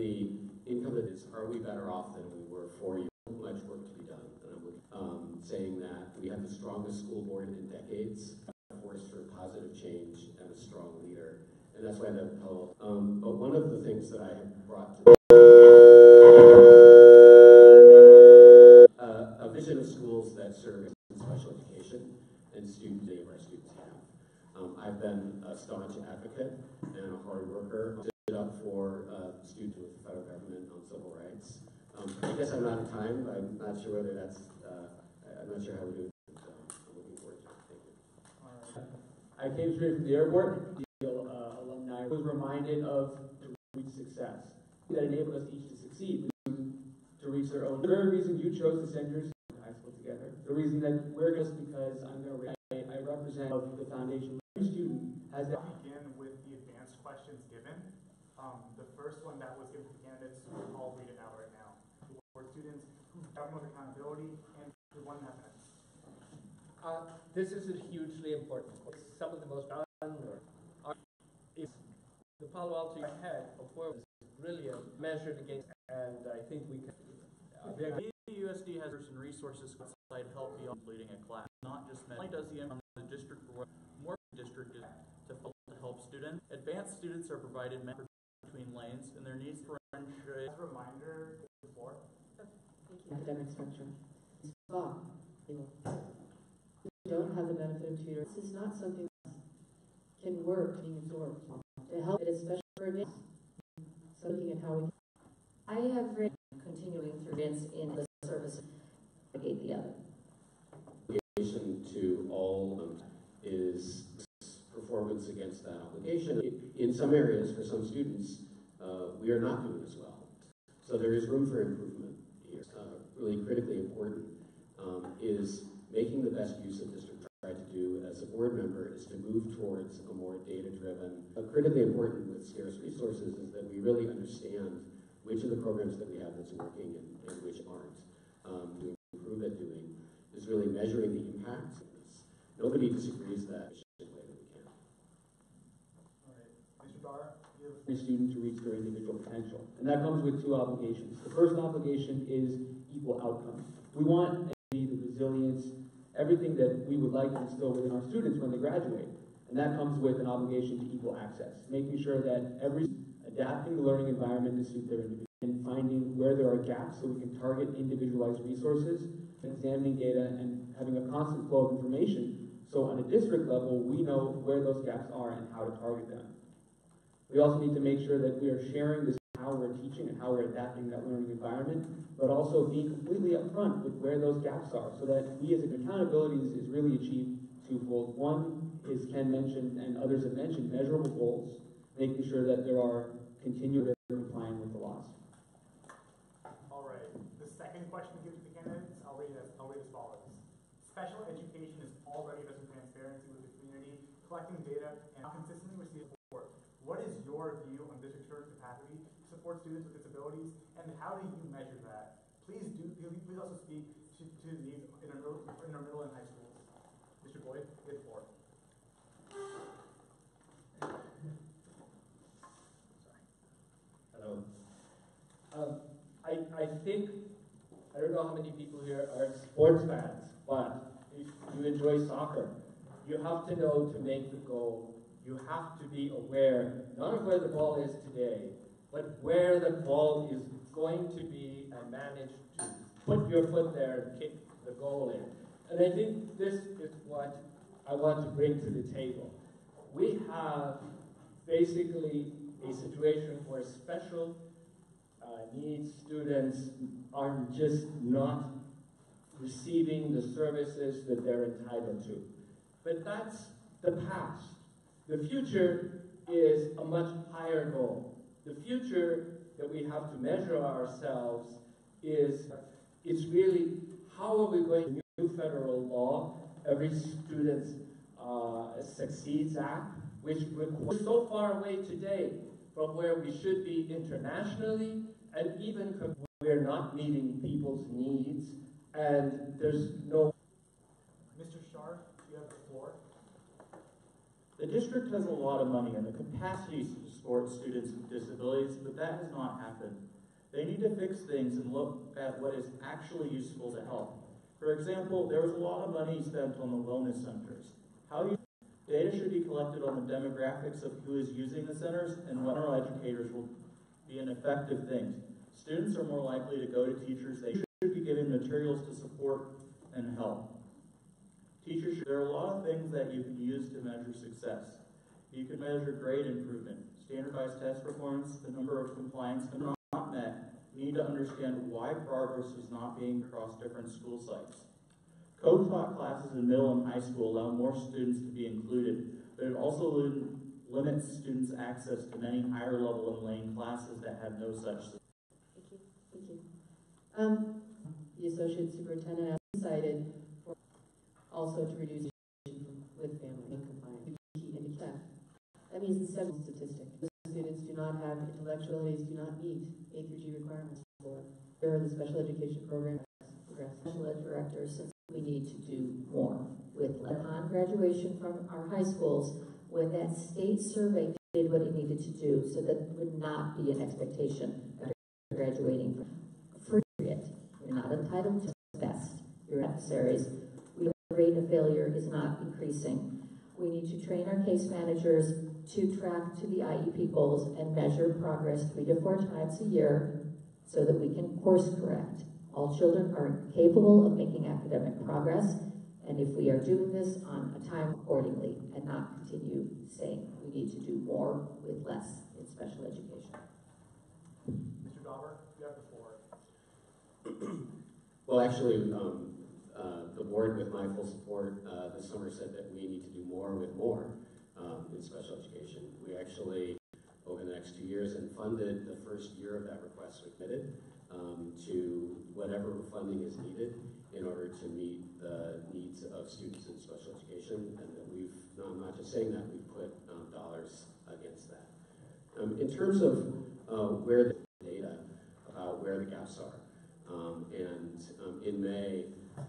the income that is, are we better off than we were 4 years ago? Much work to be done. And I'm saying that we have the strongest school board in decades, a force for positive change and a strong leader. And that's why the poll. But one of the things that I have brought to a vision of schools that serve special education and students that our students have. I've been a staunch advocate and a hard worker. Stood up for students with the federal government on civil rights. I guess I'm out of time. I'm not sure whether that's. I'm not sure how we do it. I'm looking forward to it. Thank you. I came straight from the airport. Alumni was reminded of to reach success that enabled us each to succeed, to reach their own. The very reason you chose to send your high school together, the reason that we're just because I represent the foundation. Every student has that. I'll begin with the advanced questions given. The first one that was given to candidates, I'll read it out right now. For students who have more accountability and who want happiness. This is a hugely important question. Some of the most is the Palo Alto ahead of where was brilliant measured against, and I think we can. The USD has certain resources side help beyond completing a class, not just meant. Only does the the district more district is to help students. Advanced students are provided between lanes, and their needs for as a reminder before. Academic spectrum. We don't have the benefit of tutors. This is not something that can work being absorbed. To help it, especially for advanced. So looking at how we. I have read continuing through events in the service negate the other. Obligation to all is performance against that obligation. In some areas, for some students, we are not doing as well. So there is room for improvement here. Really critically important is making the best use of district tried to do as a board member is to move towards a more data-driven. Critically important with scarce resources is that we really understand which of the programs that we have that's working and which aren't. To improve at doing is really measuring the impact. Nobody disagrees that way that we can. All right, Mr. Dar, Every student to reach their individual potential, and that comes with two obligations. The first obligation is equal outcomes. We want the resilience, everything that we would like to instill within our students when they graduate, and that comes with an obligation to equal access, making sure that every adapting the learning environment to suit their individual, and finding where there are gaps so we can target individualized resources, examining data, and having a constant flow of information. So on a district level, we know where those gaps are and how to target them. We also need to make sure that we are sharing this how we're teaching and how we're adapting that learning environment, but also being completely upfront with where those gaps are, so that we as accountability is really achieved twofold. One is Ken mentioned and others have mentioned measurable goals, making sure that there are continued complying with the laws. All right. The second question given to the candidates, I'll read as follows. Special education is already addressing transparency with the community, collecting data, and consistently receiving support. What is your view on district capacity to support students with disabilities, and how do you measure that? Please also speak to the needs in our middle and high schools. Mr. Boyd, you have the floor. Hello. I think, I don't know how many people here are sports fans, but if you enjoy soccer, you have to know to make the goal. You have to be aware, not of where the ball is today, but where the ball is going to be, and manage to put your foot there and kick the goal in. And I think this is what I want to bring to the table. We have basically a situation where special needs students are just not receiving the services that they're entitled to. But that's the past. The future is a much higher goal. The future that we have to measure ourselves is, it's really how are we going to new federal law, Every Student Succeeds Act, which we're so far away today from where we should be internationally, and even we're not meeting people's needs, and there's no. Mr. Sharp, you have the floor. The district has a lot of money and the capacity to support students with disabilities, but that has not happened. They need to fix things and look at what is actually useful to help. For example, there was a lot of money spent on the wellness centers. Data should be collected on the demographics of who is using the centers and what our educators will be an effective thing. Students are more likely to go to teachers. They should be given materials to support and help. There are a lot of things that you can use to measure success. You can measure grade improvement, standardized test performance, the number of compliance not met. You need to understand why progress is not being across different school sites. Co-taught classes in middle and high school allow more students to be included, but it also limits students' access to many higher level and lane classes that have no such system. Thank you. Thank you. The Associate Superintendent has decided for also to reduce with family and compliance. That means the seventh statistic. Students do not have intellectualities, do not meet A through G requirements for. There are the special education program special ed directors, since we need to do more with upon graduation from our high schools, when that state survey did what it needed to do, so that it would not be an expectation of graduating from free. You're not entitled to best. Your adversaries. The rate of failure is not increasing. We need to train our case managers to track to the IEP goals and measure progress 3 to 4 times a year so that we can course correct. All children are capable of making academic progress, and if we are doing this on a time accordingly and not continue saying we need to do more with less in special education. Mr. Dauber, you have the floor. Well, actually, the board, with my full support, this summer said that we need to do more with more in special education. We actually, over the next 2 years, and funded the first year of that request, we committed to whatever funding is needed in order to meet the needs of students in special education, and that I'm not just saying that, we've put dollars against that. In terms of where the data about where the gaps are, in May,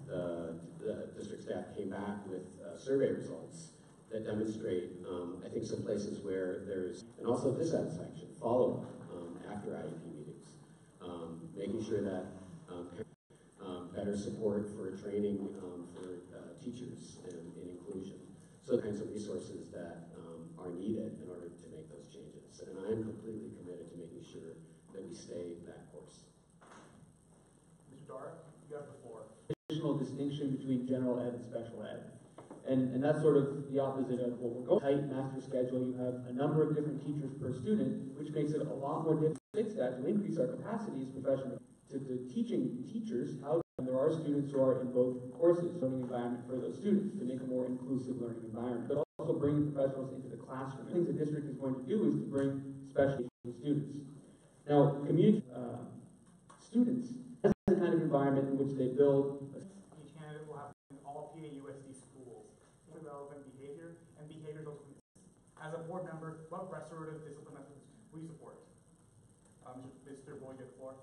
the district staff came back with survey results that demonstrate, I think, some places where there's, and also dissatisfaction, follow-up after IEP meetings, making sure that better support for training for teachers and inclusion. So the kinds of resources that are needed in order to make those changes. And I am completely committed to making sure that we stay that course. Mr. Dara, you have the floor. Additional distinction between general ed and special ed. And that's sort of the opposite of what we're going. Tight master schedule, you have a number of different teachers per student, which makes it a lot more difficult to fix that, to increase our capacity as professionals, to teaching teachers how, and there are students who are in both courses, learning environment for those students, to make a more inclusive learning environment, but also bringing professionals into the classroom. The things the district is going to do is to bring special students. Now, community students, that's the kind of environment in which they build. Each candidate will have all PTA USD schools, relevant behavior, and behaviors also. As a board member, what restorative discipline methods will you support? Mr. Boyd, you have the floor.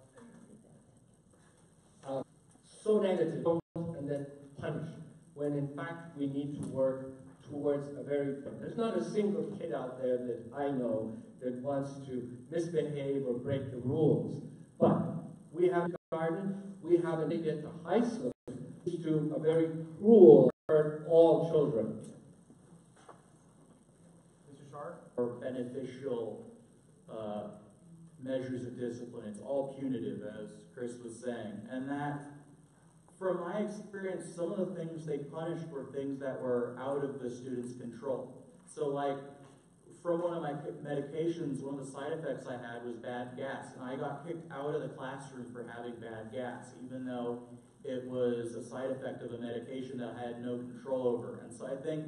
So negative and then punish, when in fact we need to work towards a very, there's not a single kid out there that I know that wants to misbehave or break the rules, but we have a garden, we have a need at the high school to do a very cruel for all children. Mr. Shar? Or beneficial measures of discipline. It's all punitive, as Chris was saying. And that, from my experience, some of the things they punished were things that were out of the student's control. So like, from one of my medications, one of the side effects I had was bad gas. And I got kicked out of the classroom for having bad gas, even though it was a side effect of a medication that I had no control over. And so I think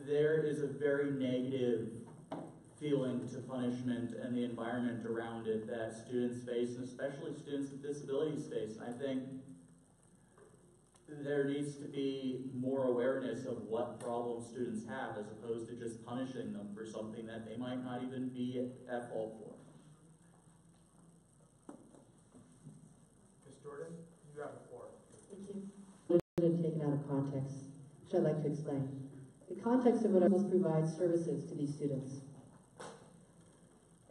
there is a very negative feeling to punishment and the environment around it that students face, and especially students with disabilities face. And I think there needs to be more awareness of what problems students have, as opposed to just punishing them for something that they might not even be at fault for. Ms. Jordan, you have the floor. Thank you. Taken out of context, which I'd like to explain. The context of what I must provide services to these students,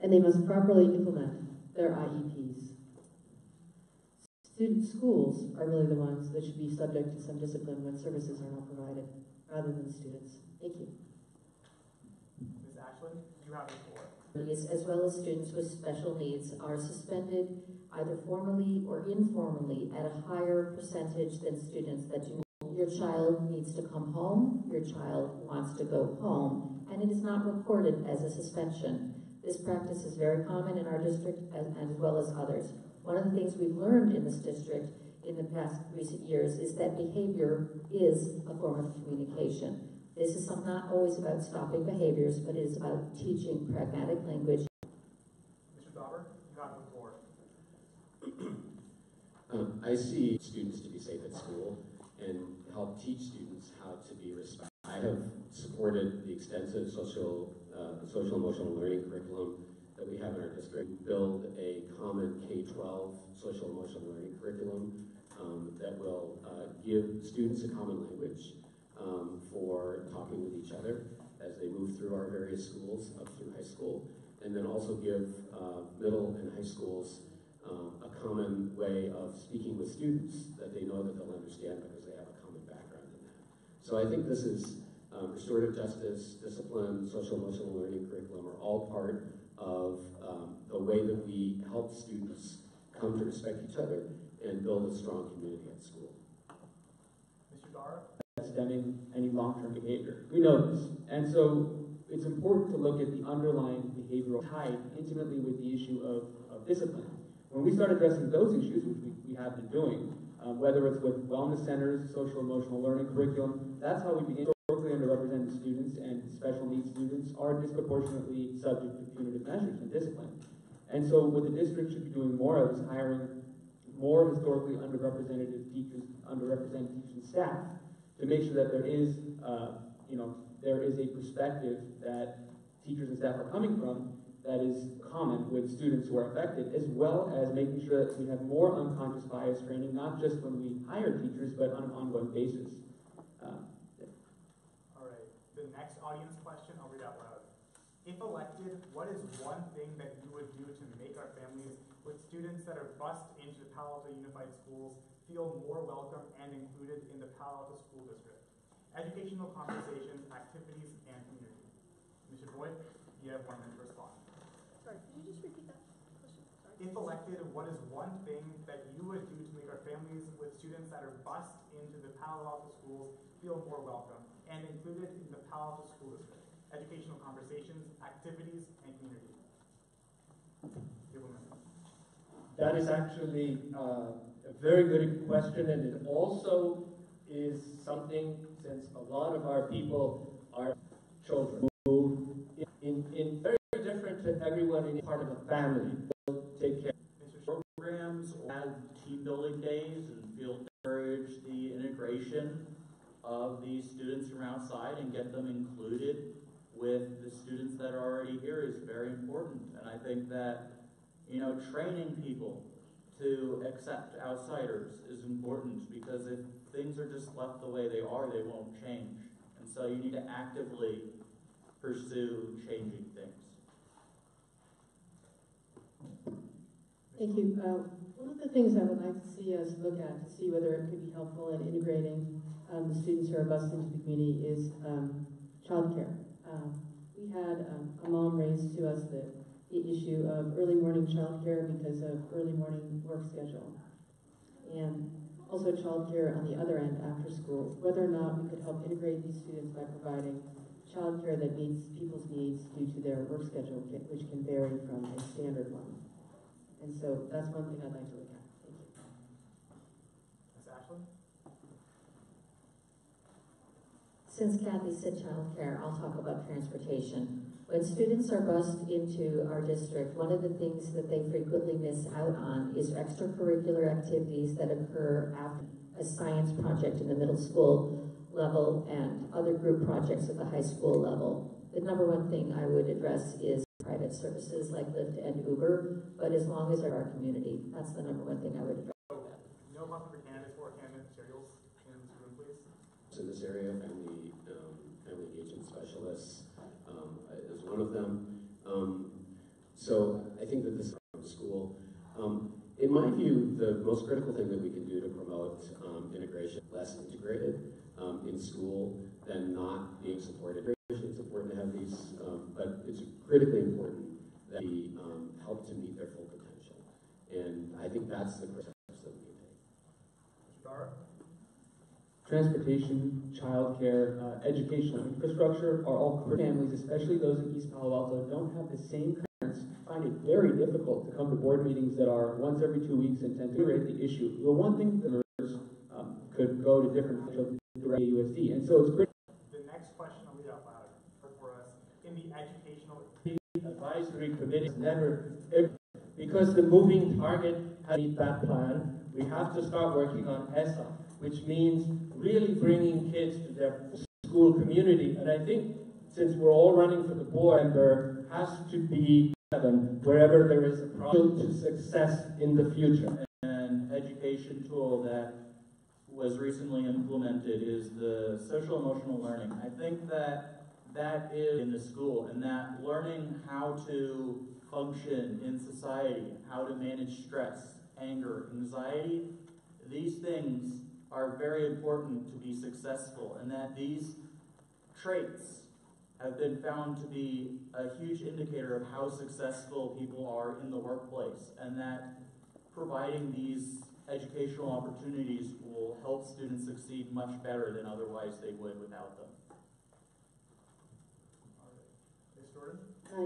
and they must properly implement their IEPs. Schools are really the ones that should be subject to some discipline when services are not provided, rather than students. Thank you. Ms. Ashland, you have the floor. As well as students with special needs are suspended either formally or informally at a higher percentage than students that do. Your child needs to come home, your child wants to go home, and it is not reported as a suspension. This practice is very common in our district as well as others. One of the things we've learned in this district in the past recent years is that behavior is a form of communication. This is not always about stopping behaviors, but it is about teaching pragmatic language. Mr. Dauber, you have the floor. I see students to be safe at school and help teach students how to be respectful. I have supported the extensive social emotional learning curriculum that we have in our district. We build a common K-12 social emotional learning curriculum that will give students a common language for talking with each other as they move through our various schools up through high school, and then also give middle and high schools a common way of speaking with students that they know that they'll understand because they have a common background in that. So I think this is restorative justice, discipline, social emotional learning curriculum are all part of the way that we help students come to respect each other and build a strong community at school. Mr. Dara? Stemming any long-term behavior. We know this. And so it's important to look at the underlying behavioral tied intimately with the issue of discipline. When we start addressing those issues, which we have been doing, whether it's with wellness centers, social emotional learning curriculum, that's how we begin. Historically underrepresented students and special needs students are disproportionately subject to punitive measures and discipline. And so what the district should be doing more of is hiring more historically underrepresented teachers and staff to make sure that there is a perspective that teachers and staff are coming from that is common with students who are affected, as well as making sure that we have more unconscious bias training, not just when we hire teachers, but on an ongoing basis. All right. The next audience question, I'll read out loud. If elected, what is one thing that you would do to make our families with students that are bused into the Palo Alto Unified Schools feel more welcome and included in the Palo Alto School District? Educational conversations, activities, and community. Mr. Boyd, you have 1 minute to respond. Sorry, could you just repeat that question? Sorry. If elected, what is one thing that you would do to make our families with students that are bused into the Palo Alto schools feel more welcome and included in the Palo Alto School District? Educational conversations, activities, and community. That is actually a very good question, and it also is something, since a lot of our people are children who in very different to everyone in part of a family. Take care. Programs, add team building days, and feel encourage the integration of these students from outside and get them included with the students that are already here is very important. And I think that, training people to accept outsiders is important, because if things are just left the way they are, they won't change. And so you need to actively pursue changing things. Thank you. One of the things I would like to see us look at to see whether it could be helpful in integrating the students who are bused into the community is childcare. We had a mom raise to us the issue of early morning childcare because of early morning work schedule, and also childcare on the other end after school. Whether or not we could help integrate these students by providing childcare that meets people's needs due to their work schedule, which can vary from a standard one. And so that's one thing I'd like to look at. Thank you. Ms. Ashland? Since Kathy said childcare, I'll talk about transportation. When students are bused into our district, one of the things that they frequently miss out on is extracurricular activities that occur after a science project in the middle school level and other group projects at the high school level. The number one thing I would address is private services like Lyft and Uber, but as long as they're our community, that's the number one thing I would address. No possible candidates for candidate materials in this room, please. In this area, family them. So I think that this is from school. In my view, the most critical thing that we can do to promote integration, less integrated in school than not being supported. It's important to have these, but it's critically important that we help to meet their full potential. And I think that's the steps that we can take. Mr. Dara? Transportation, childcare, educational infrastructure are all critical. Families, especially those in East Palo Alto, don't have the same parents, find it very difficult to come to board meetings that are once every 2 weeks and tend to rate the issue. The one thing that members could go to different direct USD, and so it's critical. The next question I'll read out loud for us. In the educational advisory committee never, because the moving target has to meet that plan, we have to start working on ESSA, which means really bringing kids to their school community. And I think since we're all running for the board, there has to be wherever there is a problem to success in the future. An education tool that was recently implemented is the social emotional learning. I think that is in the school, and that learning how to function in society, how to manage stress, anger, anxiety, these things are very important to be successful, and that these traits have been found to be a huge indicator of how successful people are in the workplace, and that providing these educational opportunities will help students succeed much better than otherwise they would without them. Ms. Jordan?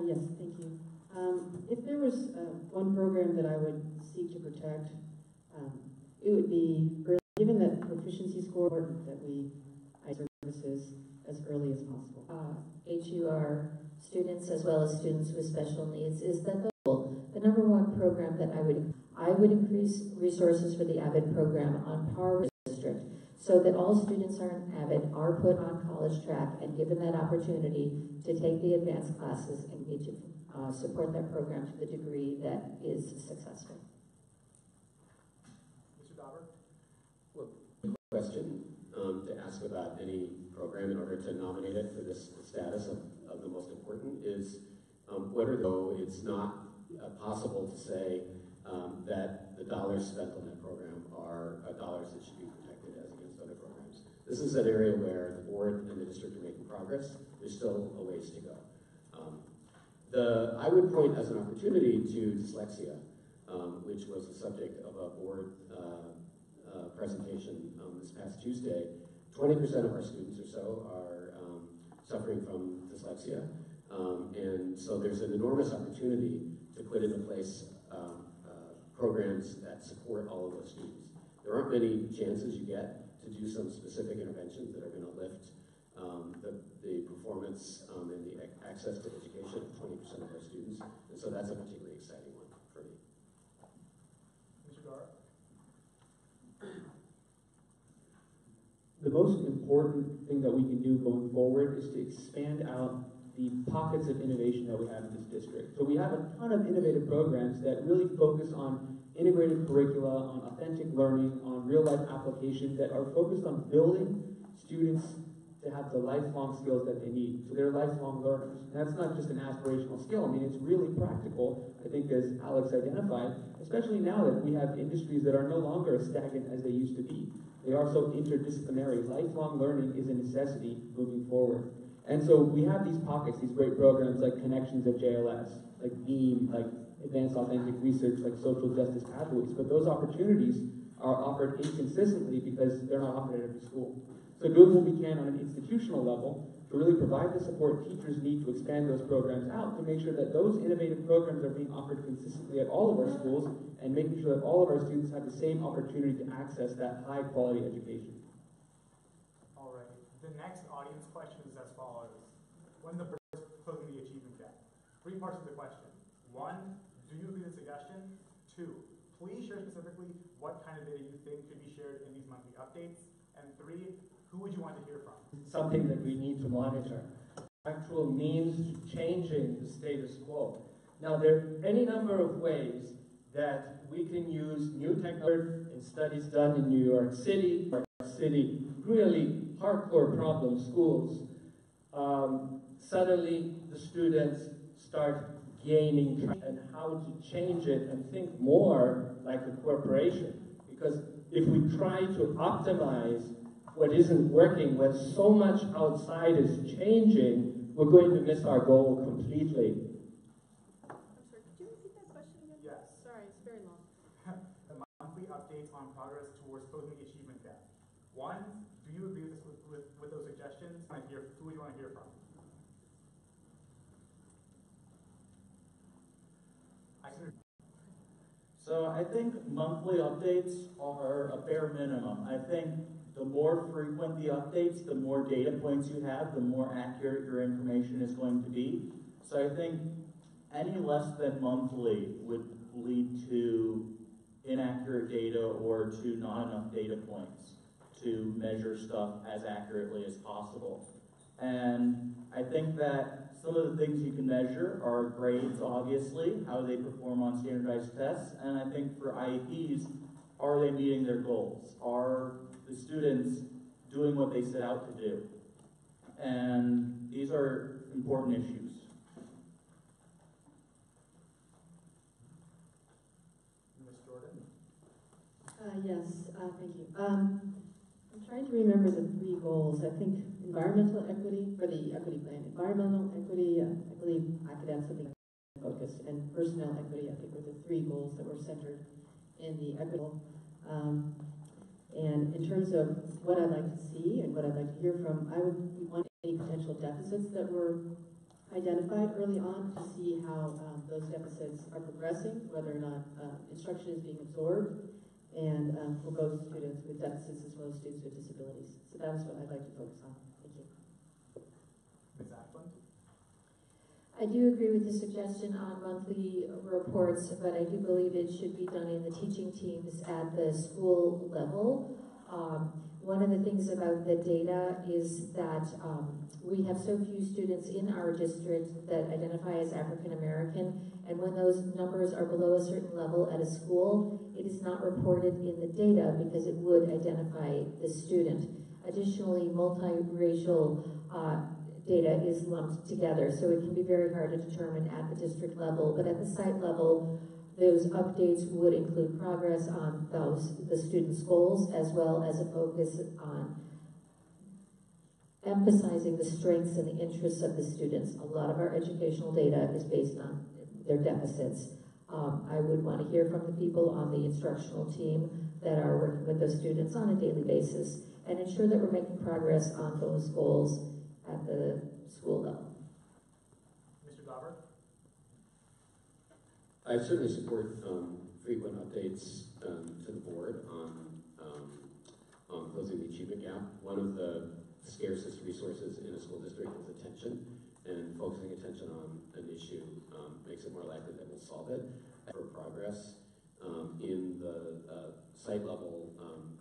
Yes, thank you. If there was one program that I would seek to protect, it would be, given that proficiency score is important, that we services as early as possible. HUR students as well as students with special needs is that the number one program that I would increase resources for the AVID program on par with the district, so that all students are in AVID are put on college track and given that opportunity to take the advanced classes and get to support that program to the degree that is successful. Mr. Dauber? Well, question to ask about any program in order to nominate it for this status of the most important is whether, though it's not possible to say that the dollars spent on that program are dollars that should be protected as against other programs. This is an area where the board and the district are making progress. There's still a ways to go. I would point as an opportunity to dyslexia, which was the subject of a board presentation this past Tuesday. 20% of our students or so are suffering from dyslexia, and so there's an enormous opportunity to put into place programs that support all of those students. There aren't many chances you get to do some specific interventions that are going to lift the performance and the access to education of 20% of our students, and so that's a particularly exciting one for me. Mr. Dara? The most important thing that we can do going forward is to expand out the pockets of innovation that we have in this district. So we have a ton of innovative programs that really focus on integrated curricula, on authentic learning, on real-life application that are focused on building students to have the lifelong skills that they need. So they're lifelong learners. And that's not just an aspirational skill. I mean, it's really practical, I think, as Alex identified, especially now that we have industries that are no longer as stagnant as they used to be. They are so interdisciplinary. Lifelong learning is a necessity moving forward. And so we have these pockets, these great programs like Connections at JLS, like Greene, like Advanced Authentic Research, like Social Justice Pathways. But those opportunities are offered inconsistently because they're not offered at every school. So doing what we can on an institutional level to really provide the support teachers need to expand those programs out to make sure that those innovative programs are being offered consistently at all of our schools and making sure that all of our students have the same opportunity to access that high quality education. All right. The next audience question is as follows. When the board is closing the achievement gap? 3 parts of the question. 1, do you agree with the suggestion? 2, please share specifically what kind of data you think could be shared in these monthly updates. And 3, who would you want to hear from? Something that we need to monitor. Actual means to changing the status quo. Now, there are any number of ways that we can use new technology in studies done in New York City, really hardcore problem schools. suddenly the students start gaining traction and how to change it and think more like a corporation. Because if we try to optimize what isn't working when so much outside is changing, we're going to miss our goal completely. I'm sorry, could you repeat that question again? Yes. Sorry, it's very long. The monthly updates on progress towards closing the achievement gap. One, do you agree with those suggestions? Who would you want to hear from? So I think monthly updates are a bare minimum. I think the more frequent the updates, the more data points you have, the more accurate your information is going to be. So I think any less than monthly would lead to inaccurate data or to not enough data points to measure stuff as accurately as possible. And I think that some of the things you can measure are grades, obviously, how they perform on standardized tests, and I think for IEPs, are they meeting their goals? Are the students doing what they set out to do? And these are important issues. Ms. Jordan? Yes, thank you. I'm trying to remember the three goals. I think environmental equity for the equity plan. Environmental equity, I believe I could add something focused, and personnel equity, I think, were the three goals that were centered in the equitable. And in terms of what I'd like to see and what I'd like to hear from, we want any potential deficits that were identified early on to see how those deficits are progressing, whether or not instruction is being absorbed, and for both students with deficits as well as students with disabilities. So that is what I'd like to focus on. Thank you. Ms. Ackland? I do agree with the suggestion on monthly reports, but I do believe it should be done in the teaching teams at the school level. One of the things about the data is that we have so few students in our district that identify as African American, and when those numbers are below a certain level at a school, it is not reported in the data because it would identify the student. Additionally, multiracial data is lumped together, so it can be very hard to determine at the district level, but at the site level, those updates would include progress on the students' goals, as well as a focus on emphasizing the strengths and the interests of the students. A lot of our educational data is based on their deficits. I would want to hear from the people on the instructional team that are working with those students on a daily basis and ensure that we're making progress on those goals at the school level. Mr. Dauber? I certainly support frequent updates to the board on closing the achievement gap. One of the scarcest resources in a school district is attention, and focusing attention on an issue makes it more likely that we'll solve it. For progress in the site level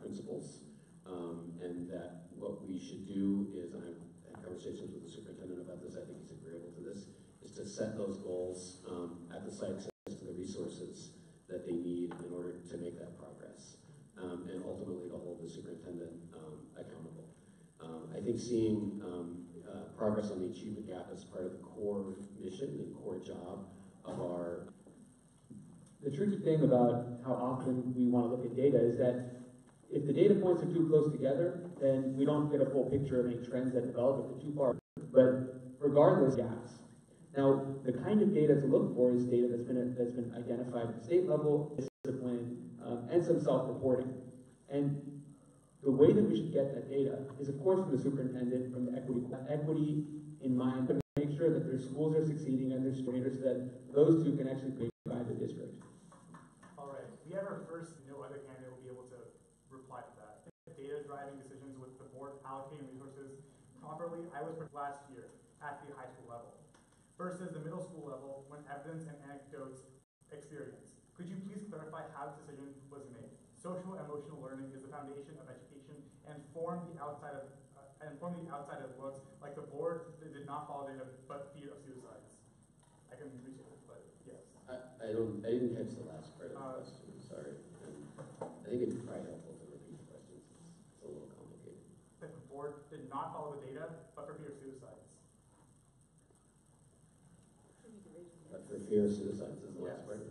principles, and that what we should do is, and I've had conversations with the superintendent about this, I think he's agreeable to this, is to set those goals at the sites as to the resources that they need in order to make that progress, and ultimately to hold the superintendent accountable. I think seeing progress on the achievement gap as part of the core mission and core job of our... The tricky thing about how often we want to look at data is that if the data points are too close together, then we don't get a full picture of any trends that develop if they're too far. But regardless, gaps. Now, the kind of data to look for is data that's been identified at the state level, discipline, and some self-reporting. And the way that we should get that data is, of course, from the superintendent, from the equity in mind, to make sure that their schools are succeeding and their students, so that those two can actually provide the district. All right. We have our first, no other candidate will be able to reply to that. Data driving decisions with the board allocating resources properly, I was last year at the high school level versus the middle school level when evidence and anecdotes experience. Could you please clarify how the decision was made? Social and emotional learning is the foundation of education and form the outside of looks like the board did not follow data but fear of suicides. I can appreciate it, but yes. I didn't catch the last part of the question, sorry. And I think it'd be probably helpful to repeat the question. It's a little complicated. That the board did not follow the data but for fear of suicides. but for fear of suicides is the last part.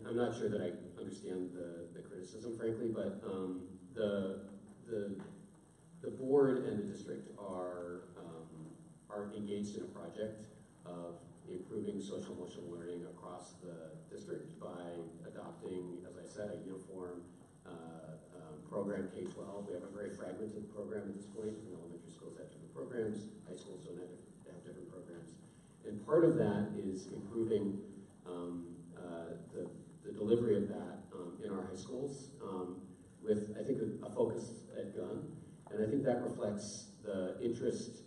I'm not sure that I understand the criticism, frankly, but the board and the district are engaged in a project of improving social emotional learning across the district by adopting, as I said, a uniform program K-12. We have a very fragmented program at this point. Elementary schools have different programs, high schools don't have different programs. And part of that is improving the delivery of that in our high schools with, I think, a focus at gun. And I think that reflects the interest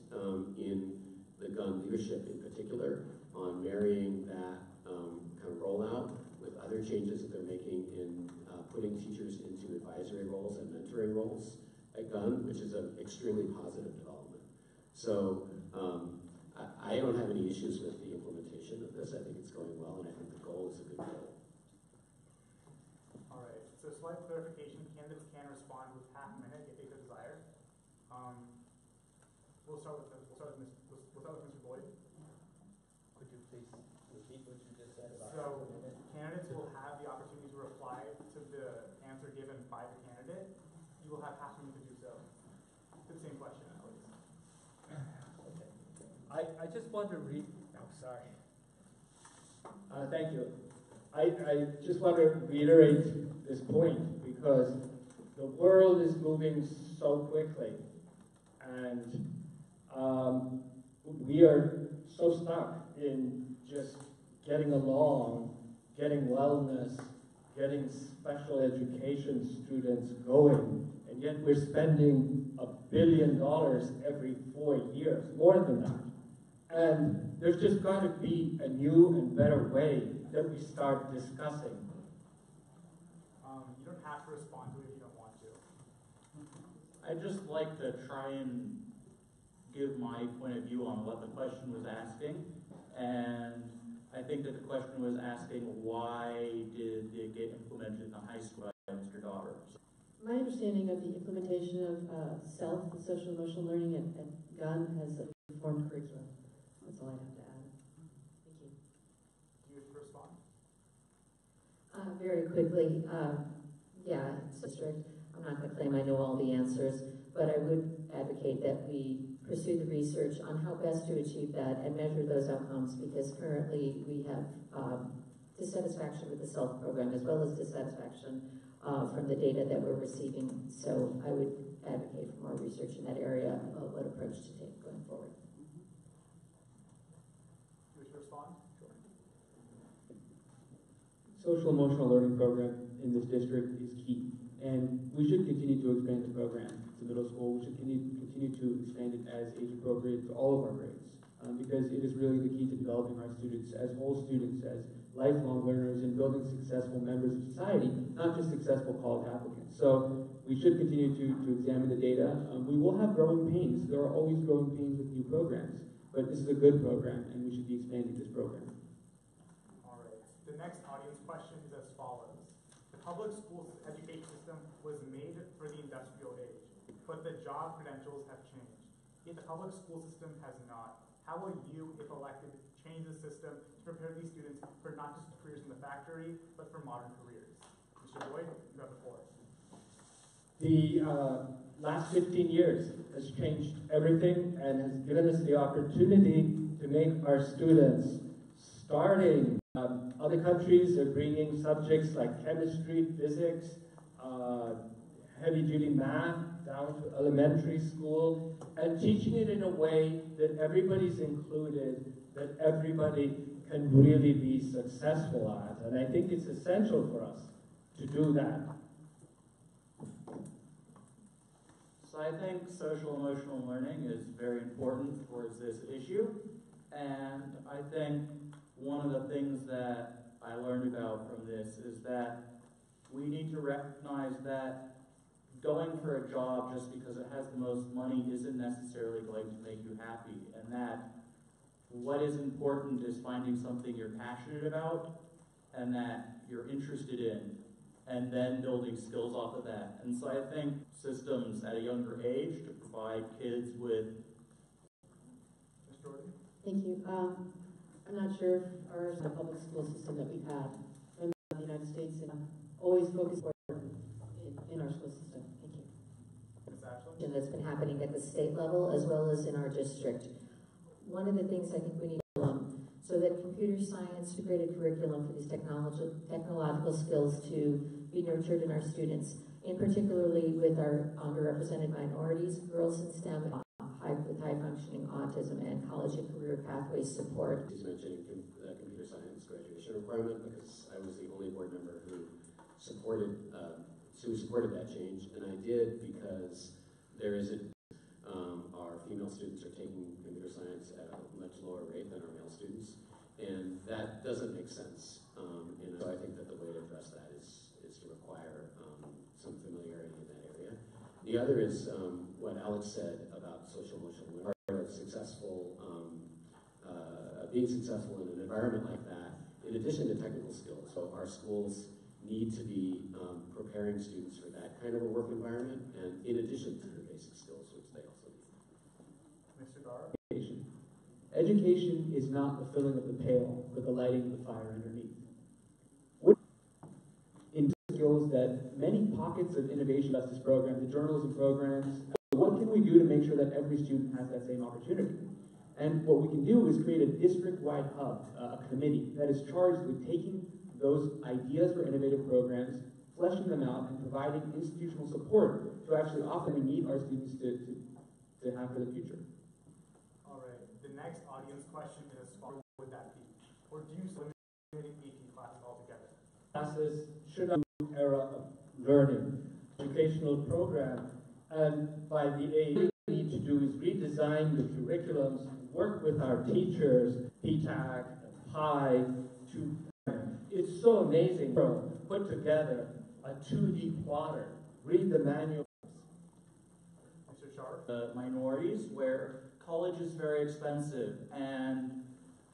in the gun leadership in particular on marrying that kind of rollout with other changes that they're making in putting teachers into advisory roles and mentoring roles at gun, which is an extremely positive development. So I don't have any issues with the implementation of this. I think it's going well, and I think the goal is a good goal. All right, so slight clarification, candidates can respond with half a minute if they so desire. We'll start with Mr. Boyd. Could you please repeat what you just said about So candidates will have the opportunity to reply to the answer given by the candidate. You will have half a minute to do so. To the same question, at least. Okay. I just want to sorry. Thank you. I just want to reiterate this point because the world is moving so quickly and we are so stuck in just getting along, getting wellness, getting special education students going, and yet we're spending $1 billion every 4 years, more than that. And there's just got to be a new and better way that we start discussing. You don't have to respond to it if you don't want to. I'd just like to try and give my point of view on what the question was asking. And I think that the question was asking why did it get implemented in the high school by Mr. Dauber. My understanding of the implementation of self and social emotional learning at GUN has a formed curriculum. That's all I have to add. Thank you. Do you wish to respond? Very quickly, yeah, it's district. I'm not going to claim I know all the answers, but I would advocate that we pursue the research on how best to achieve that and measure those outcomes, because currently we have dissatisfaction with the SELF program as well as dissatisfaction from the data that we're receiving. So I would advocate for more research in that area about what approach to take going forward. Do you wish to respond? Sure. Social emotional learning program in this district is key, and we should continue to expand the program to middle school. We should continue to expand it as age appropriate to all of our grades, because it is really the key to developing our students as whole students, as lifelong learners, and building successful members of society, not just successful college applicants. So we should continue to examine the data. We will have growing pains. There are always growing pains with new programs, but this is a good program, and we should be expanding this program. All right. The next audience question is as follows. The public school education system was made for the industrial age, but the job credentials have changed. Yet the public school system has not. How will you, if elected, change the system to prepare these students for not just careers in the factory, but for modern careers? Mr. Boyd, you have the floor. The last 15 years has changed everything and has given us the opportunity to make our students starting. Other countries are bringing subjects like chemistry, physics, heavy-duty math down to elementary school, and teaching it in a way that everybody's included, that everybody can really be successful at. And I think it's essential for us to do that. So I think social emotional learning is very important towards this issue. And I think one of the things that I learned about from this is that we need to recognize that going for a job just because it has the most money isn't necessarily going to make you happy, and that what is important is finding something you're passionate about and that you're interested in, and then building skills off of that. And so I think systems at a younger age to provide kids with Jordan? Thank you. I'm not sure if ours, the public school system that we've had in the United States, and always focused in our school system. Thank you. Ms. Ashley? And that's been happening at the state level as well as in our district. One of the things I think we need so that computer science integrated curriculum for these technological skills to be nurtured in our students, in particularly with our underrepresented minorities, girls in STEM, with high functioning autism, and college and career pathway support. He's mentioning the computer science graduation requirement because I was the only board member who supported that change, and I did because there is our female students are taking computer science at a much lower rate than our male students, and that doesn't make sense. And so I think that the way to address that is to require some familiarity in that area. The other is what Alex said about social emotional learning. Part of successful, being successful in an environment like that, in addition to technical skills. So our schools need to be preparing students for that kind of a work environment, and in addition to the basic skills, which they also need. Mr. Dar? Education is not the filling of the pail, but the lighting of the fire underneath. What in skills that many pockets of innovation justice programs, the journalism programs, what can we do to make sure that every student has that same opportunity? And what we can do is create a district-wide hub, a committee that is charged with taking those ideas for innovative programs, fleshing them out, and providing institutional support to actually offer we need our students to have for the future. All right. The next audience question is, what would that be? Or do you limit AP classes altogether? Classes should have a new era of learning, educational program, and by the age, what we need to do is redesign the curriculums, work with our teachers, PTA, PI, to it's so amazing. Put together a 2D plotter, read the manual. Mr. Sharp? Minorities where college is very expensive, and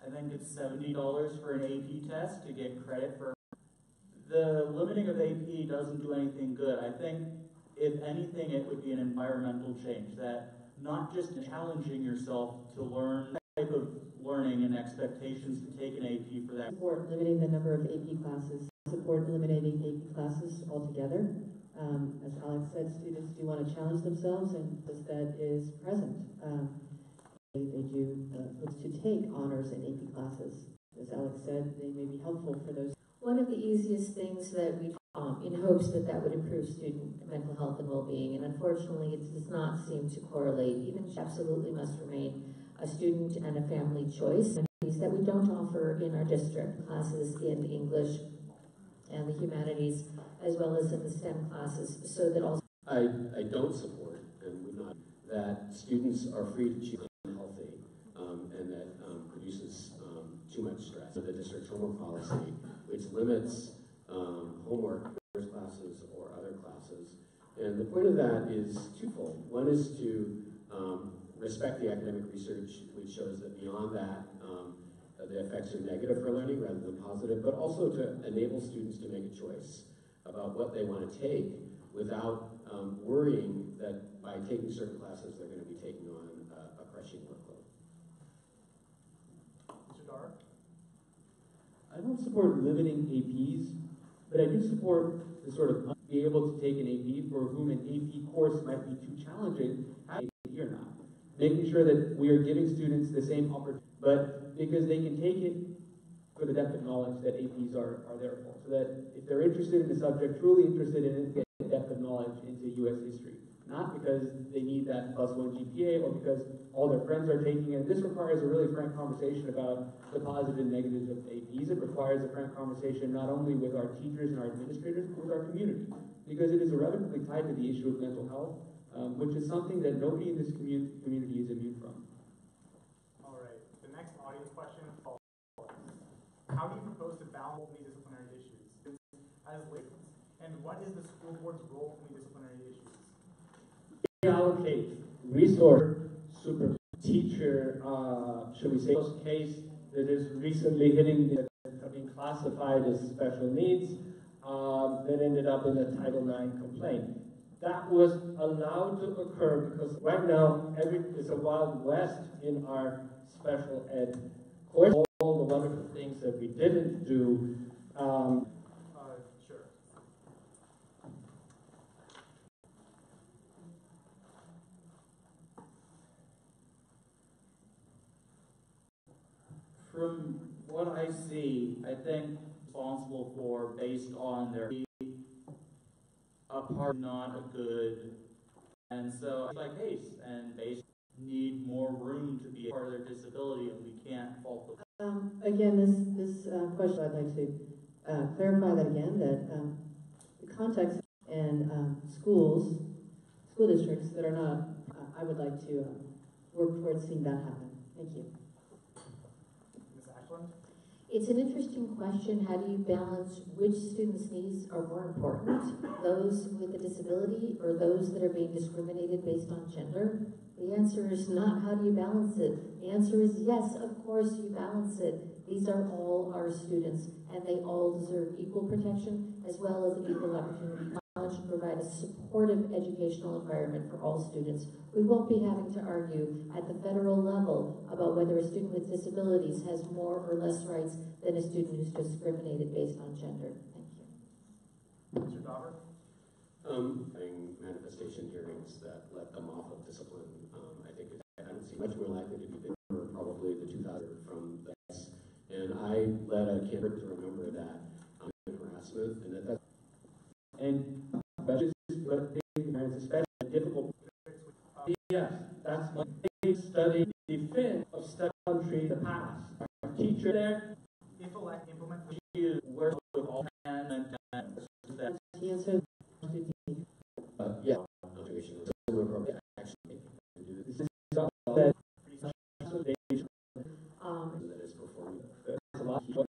I think it's $70 for an AP test to get credit for. The limiting of AP doesn't do anything good. I think, if anything, it would be an environmental change, that not just challenging yourself to learn type of learning and expectations to take an AP for that. Support limiting the number of AP classes. Support eliminating AP classes altogether. As Alex said, students do want to challenge themselves, and that is present. They do look to take honors in AP classes. As Alex said, they may be helpful for those. One of the easiest things that we in hopes that would improve student mental health and well-being, and unfortunately it does not seem to correlate. Even absolutely must remain a student and a family choice, and that we don't offer in our district classes in English and the humanities, as well as in the STEM classes, so that also I don't support, and would not, that students are free to choose unhealthy, and that produces too much stress. So the district's homework policy, which limits homework, first classes or other classes. And the point of that is twofold. One is to respect the academic research, which shows that beyond that, the effects are negative for learning rather than positive, but also to enable students to make a choice about what they want to take without worrying that by taking certain classes, they're going to be taking on a crushing workload. Mr. Dar? I don't support limiting APs, but I do support the sort of be able to take an AP for whom an AP course might be too challenging, have AP or not. Making sure that we are giving students the same opportunity, but because they can take it for the depth of knowledge that APs are there for. So that if they're interested in the subject, truly interested in it, get the depth of knowledge into U.S. history. Not because they need that +1 GPA or because all their friends are taking it. This requires a really frank conversation about the positives and negatives of APs. It requires a frank conversation not only with our teachers and our administrators, but with our community. Because it is irrevocably tied to the issue of mental health, which is something that nobody in this community is immune from. All right. The next audience question follows. How do you propose to balance multidisciplinary issues as labels? And what is the school board's role in multidisciplinary issues? Allocate resource, super teacher, should we say, case that is recently hitting being classified as special needs, that ended up in a Title IX complaint. that was allowed to occur because right now it's a wild west in our special ed course. All the wonderful things that we didn't do. Sure. From what I see, I think responsible for based on their a part not a good, and so it's like case and based need more room to be a part of their disability, and we can't fault them. Again, this question, I'd like to clarify that again, that the context and school districts that are not, I would like to work towards seeing that happen. Thank you. Ms. Ashland? It's an interesting question. How do you balance which students' needs are more important, those with a disability or those that are being discriminated based on gender? The answer is not how do you balance it. The answer is yes, of course you balance it. These are all our students, and they all deserve equal protection as well as an equal opportunity. College should provide a supportive educational environment for all students. We won't be having to argue at the federal level about whether a student with disabilities has more or less rights than a student who's discriminated based on gender. Thank you. Mr. Dauber? Manifestation hearings that let them off of discipline, I don't see much more likely to be bigger, probably the 2000 from this. And I led a campaign to remember that harassment, and that's especially difficult. Yes, that's my big study. Defense of step country the past. Our teacher there. Implement. Work with all hands and that. Answer. yeah, motivation. Similar program actually can do this. That That is performing.